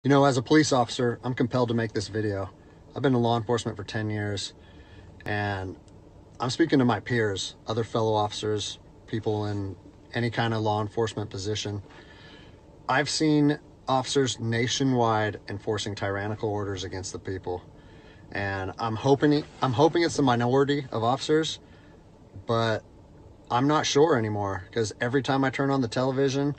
You know, as a police officer, I'm compelled to make this video. I've been in law enforcement for 10 years, and I'm speaking to my peers, other fellow officers, people in any kind of law enforcement position. I've seen officers nationwide enforcing tyrannical orders against the people, and I'm hoping it's the minority of officers, but I'm not sure anymore, because every time I turn on the television,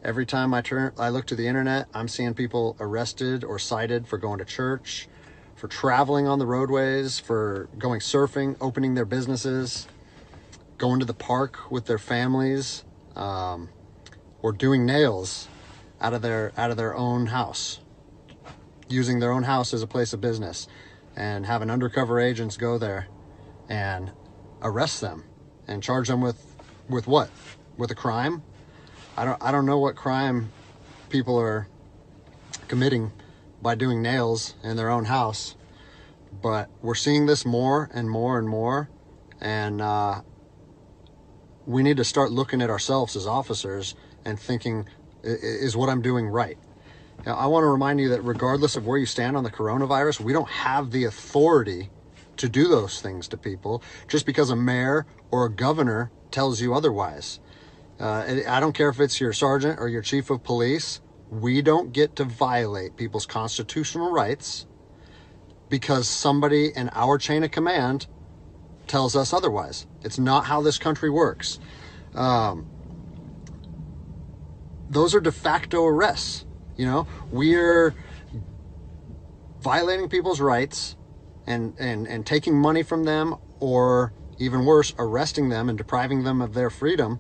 every time I look to the internet, I'm seeing people arrested or cited for going to church, for traveling on the roadways, for going surfing, opening their businesses, going to the park with their families, or doing nails out of their own house, using their own house as a place of business, and having undercover agents go there and arrest them and charge them with what? With a crime? I don't know what crime people are committing by doing nails in their own house, but we're seeing this more and more and more, and we need to start looking at ourselves as officers and thinking, is what I'm doing right? Now, I want to remind you that regardless of where you stand on the coronavirus, we don't have the authority to do those things to people just because a mayor or a governor tells you otherwise. I don't care if it's your sergeant or your chief of police. We don't get to violate people's constitutional rights because somebody in our chain of command tells us otherwise. It's not how this country works. Those are de facto arrests. You know, we're violating people's rights and taking money from them, or even worse, arresting them and depriving them of their freedom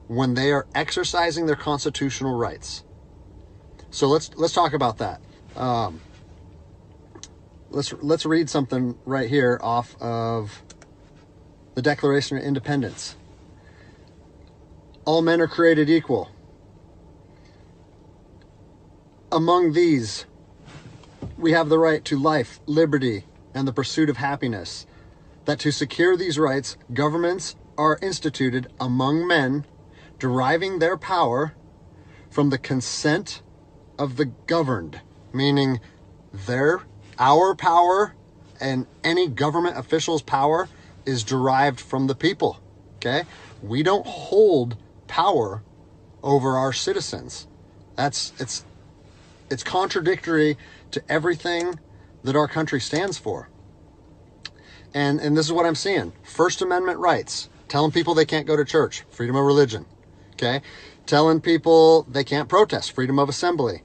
when they are exercising their constitutional rights. So let's talk about that. Let's read something right here off of the Declaration of Independence. All men are created equal. Among these, we have the right to life, liberty, and the pursuit of happiness. That to secure these rights, governments are instituted among men, deriving their power from the consent of the governed, meaning our power and any government official's power is derived from the people. Okay? We don't hold power over our citizens. It's contradictory to everything that our country stands for. And this is what I'm seeing. First Amendment rights, telling people they can't go to church, freedom of religion. Okay? Telling people they can't protest, freedom of assembly.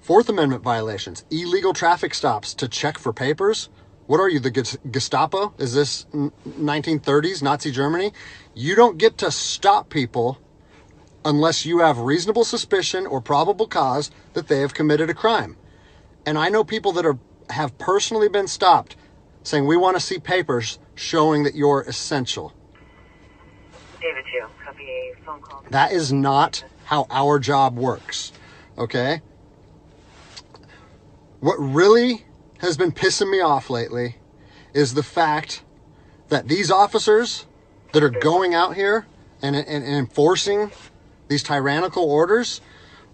Fourth Amendment violations, illegal traffic stops to check for papers. What are you, the Gestapo? Is this 1930s Nazi Germany? You don't get to stop people unless you have reasonable suspicion or probable cause that they have committed a crime. And I know people that have personally been stopped saying, we want to see papers showing that you're essential. David 2, copy a phone call. That is not how our job works, okay? What really has been pissing me off lately is the fact that these officers that are going out here and enforcing these tyrannical orders,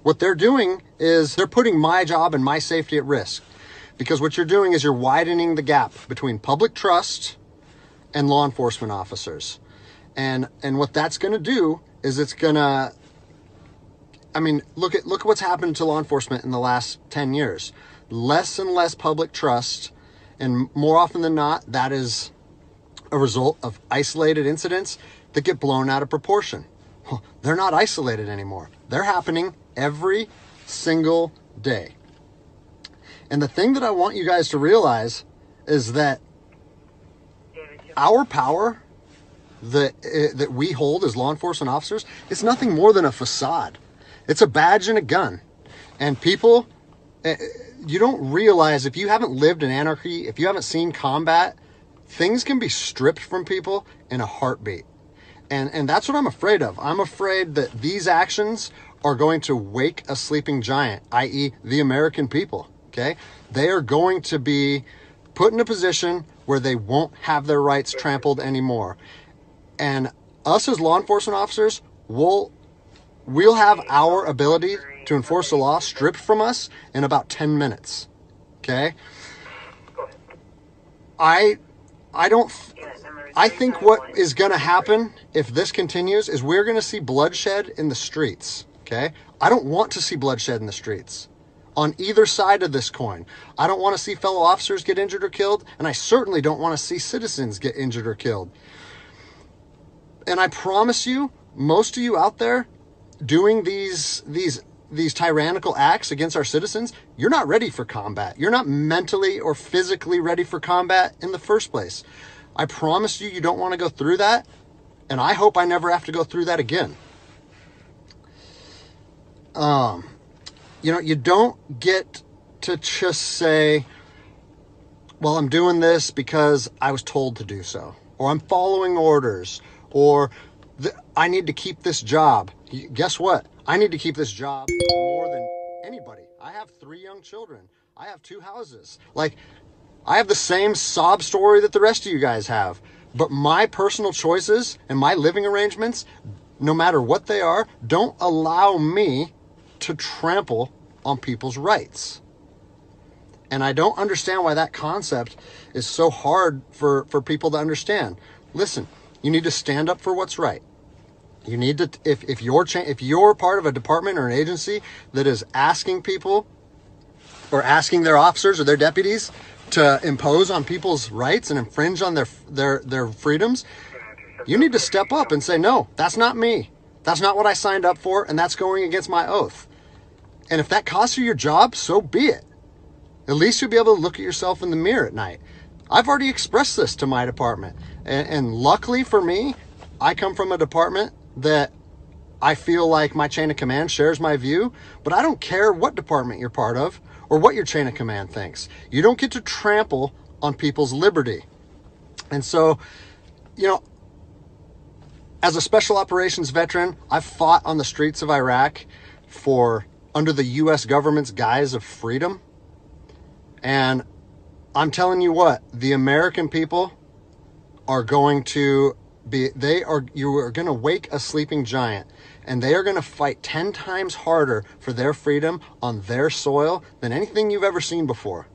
what they're doing is they're putting my job and my safety at risk. Because what you're doing is you're widening the gap between public trust and law enforcement officers. And what that's going to do is it's going to, I mean, look at what's happened to law enforcement in the last 10 years. Less and less public trust, and more often than not, that is a result of isolated incidents that get blown out of proportion. Well, they're not isolated anymore. They're happening every single day. And the thing that I want you guys to realize is that our power that we hold as law enforcement officers is nothing more than a facade. It's a badge and a gun. And people, you don't realize, if you haven't lived in anarchy, if you haven't seen combat, things can be stripped from people in a heartbeat. And that's what I'm afraid of. I'm afraid that these actions are going to wake a sleeping giant, i.e. the American people, okay? They are going to be put in a position where they won't have their rights trampled anymore. And us as law enforcement officers, we'll have our ability to enforce the law stripped from us in about 10 minutes. Okay? I think what is going to happen if this continues is we're going to see bloodshed in the streets. Okay? I don't want to see bloodshed in the streets on either side of this coin. I don't want to see fellow officers get injured or killed, and I certainly don't want to see citizens get injured or killed. And I promise you, most of you out there doing these tyrannical acts against our citizens, you're not ready for combat. You're not mentally or physically ready for combat in the first place. I promise you, you don't want to go through that, and I hope I never have to go through that again. You know, you don't get to just say, well, I'm doing this because I was told to do so, or I'm following orders, or I need to keep this job. Guess what? I need to keep this job more than anybody. I have 3 young children. I have 2 houses. Like, I have the same sob story that the rest of you guys have. But my personal choices and my living arrangements, no matter what they are, don't allow me to trample on people's rights. And I don't understand why that concept is so hard for people to understand. Listen, you need to stand up for what's right. You need to, if you're part of a department or an agency that is asking people or asking their officers or their deputies to impose on people's rights and infringe on their freedoms, you need to step up and say, no, that's not me. That's not what I signed up for, and that's going against my oath. And if that costs you your job, so be it. At least you'll be able to look at yourself in the mirror at night. I've already expressed this to my department. And luckily for me, I come from a department that I feel like my chain of command shares my view, but I don't care what department you're part of or what your chain of command thinks. You don't get to trample on people's liberty. And so, you know, as a special operations veteran, I've fought on the streets of Iraq under the U.S. government's guise of freedom. And I'm telling you what, the American people are going to you are going to wake a sleeping giant, and they are going to fight 10 times harder for their freedom on their soil than anything you've ever seen before.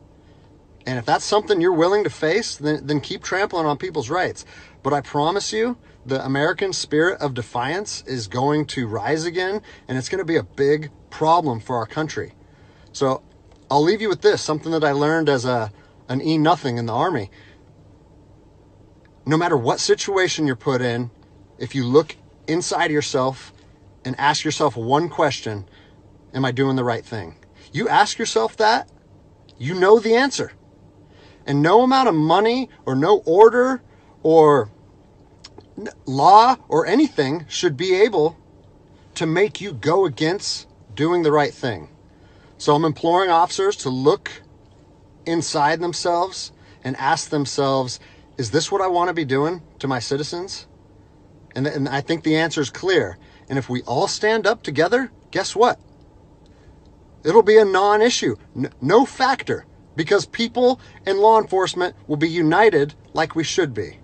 And if that's something you're willing to face, then keep trampling on people's rights. But I promise you, the American spirit of defiance is going to rise again, and it's going to be a big problem for our country. So I'll leave you with this, something that I learned as an E-nothing in the Army. No matter what situation you're put in, if you look inside yourself and ask yourself one question, am I doing the right thing? You ask yourself that, you know the answer. And no amount of money or no order or law or anything should be able to make you go against doing the right thing. So I'm imploring officers to look inside themselves and ask themselves, is this what I want to be doing to my citizens? And I think the answer is clear. And if we all stand up together, guess what? It'll be a non-issue, no factor, because people and law enforcement will be united like we should be.